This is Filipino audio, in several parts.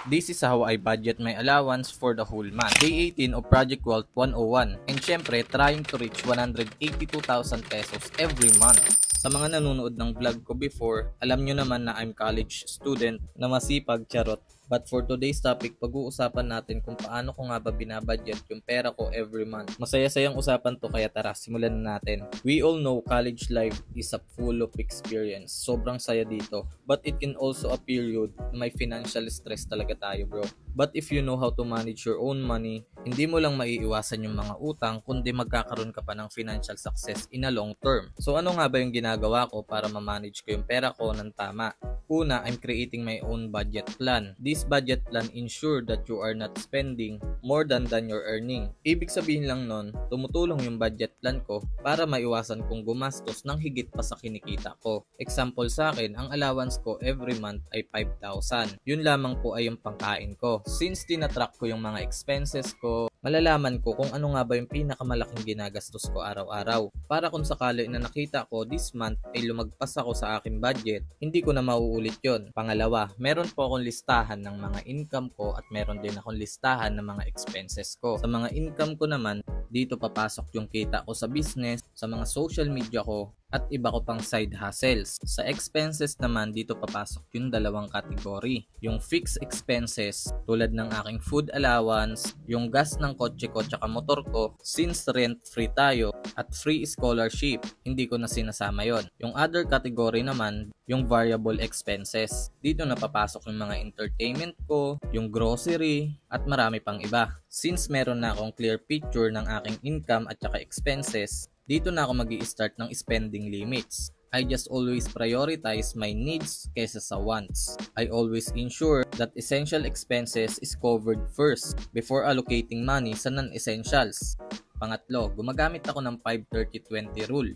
This is how I budget my allowance for the whole month. Day 18 of Project Wealth 101. And syempre, trying to reach 182,000 pesos every month. Sa mga nanonood ng vlog ko before, alam nyo naman na I'm college student na masipag, charot. But for today's topic, pag-uusapan natin kung paano ko nga ba binabudget yung pera ko every month. Masaya-sayang usapan to, kaya tara, simulan na natin. We all know college life is a full of experience. Sobrang saya dito. But it can also a period na may financial stress talaga tayo, bro. But if you know how to manage your own money, hindi mo lang maiiwasan yung mga utang, kundi magkakaroon ka pa ng financial success in a long term. So ano nga ba yung ginagawa ko para ma-manage ko yung pera ko ng tama? Una, I'm creating my own budget plan. This budget plan ensure that you are not spending more than you're earning. Ibig sabihin lang nun, tumutulong yung budget plan ko para maiwasan kong gumastos ng higit pa sa kinikita ko. Example sa akin, ang allowance ko every month ay 5,000. Yun lamang po ay yung pangkain ko. Since tinatrack ko yung mga expenses ko, malalaman ko kung ano nga ba yung pinakamalaking ginagastos ko araw-araw. Para kung sakali na nakita ko this month ay lumagpas ako sa aking budget, hindi ko na mauulit yon. Pangalawa, meron po akong listahan ng mga income ko at meron din akong listahan ng mga expenses ko. Sa mga income ko naman, dito papasok yung kita ko sa business, sa mga social media ko, at iba ko pang side hustles. Sa expenses naman, dito papasok yung dalawang category. Yung fixed expenses, tulad ng aking food allowance, yung gas ng kotse ko tsaka motor ko, since rent-free tayo, at free scholarship, hindi ko na sinasama yon. Yung other category naman, yung variable expenses. Dito na papasok yung mga entertainment ko, yung grocery, at marami pang iba. Since meron na akong clear picture ng aking income at saka expenses, dito na ako mag-i-start ng spending limits. I just always prioritize my needs kaysa sa wants. I always ensure that essential expenses is covered first before allocating money sa non-essentials. Pangatlo, gumagamit ako ng 5-30-20 rule.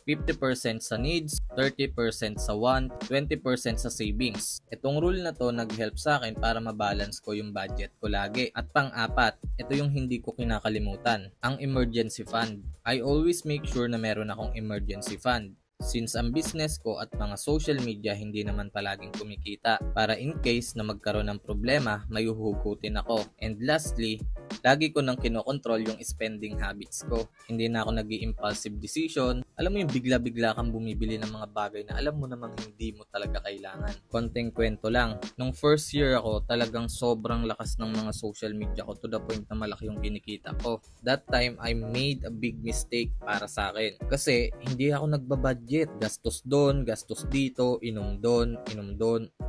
50% sa needs, 30% sa want, 20% sa savings. Itong rule na to nag-help sa akin para mabalance ko yung budget ko lagi. At pang-apat, ito yung hindi ko kinakalimutan, ang emergency fund. I always make sure na meron akong emergency fund. Since ang business ko at mga social media hindi naman palaging kumikita, para in case na magkaroon ng problema, may uhugutin ako. And lastly, lagi ko nang kinokontrol yung spending habits ko. Hindi na ako nag-i-impulsive decision. Alam mo yung bigla-bigla kang bumibili ng mga bagay na alam mo namang hindi mo talaga kailangan. Konting kwento lang. Nung first year ako, talagang sobrang lakas ng mga social media ko to the point na malaki yung kinikita ko. That time, I made a big mistake para sa akin. Kasi hindi ako nagbabudget. Gastos doon, gastos dito, inom doon,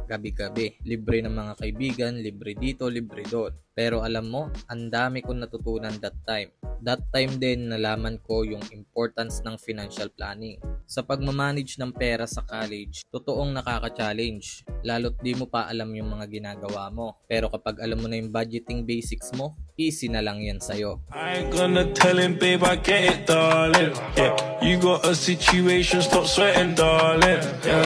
gabi-gabi. Libre ng mga kaibigan, libre dito, libre doon. Pero alam mo, ang dami kong natutunan that time. That time din nalaman ko yung importance ng financial planning. Sa pagmamanage ng pera sa college, totoong nakaka-challenge. Lalo't di mo pa alam yung mga ginagawa mo. Pero kapag alam mo na yung budgeting basics mo, easy na lang yan sa'yo. I ain't gonna tell him, babe, I get it, darling. Yeah, you got a situation, stop sweating, darling. Yeah.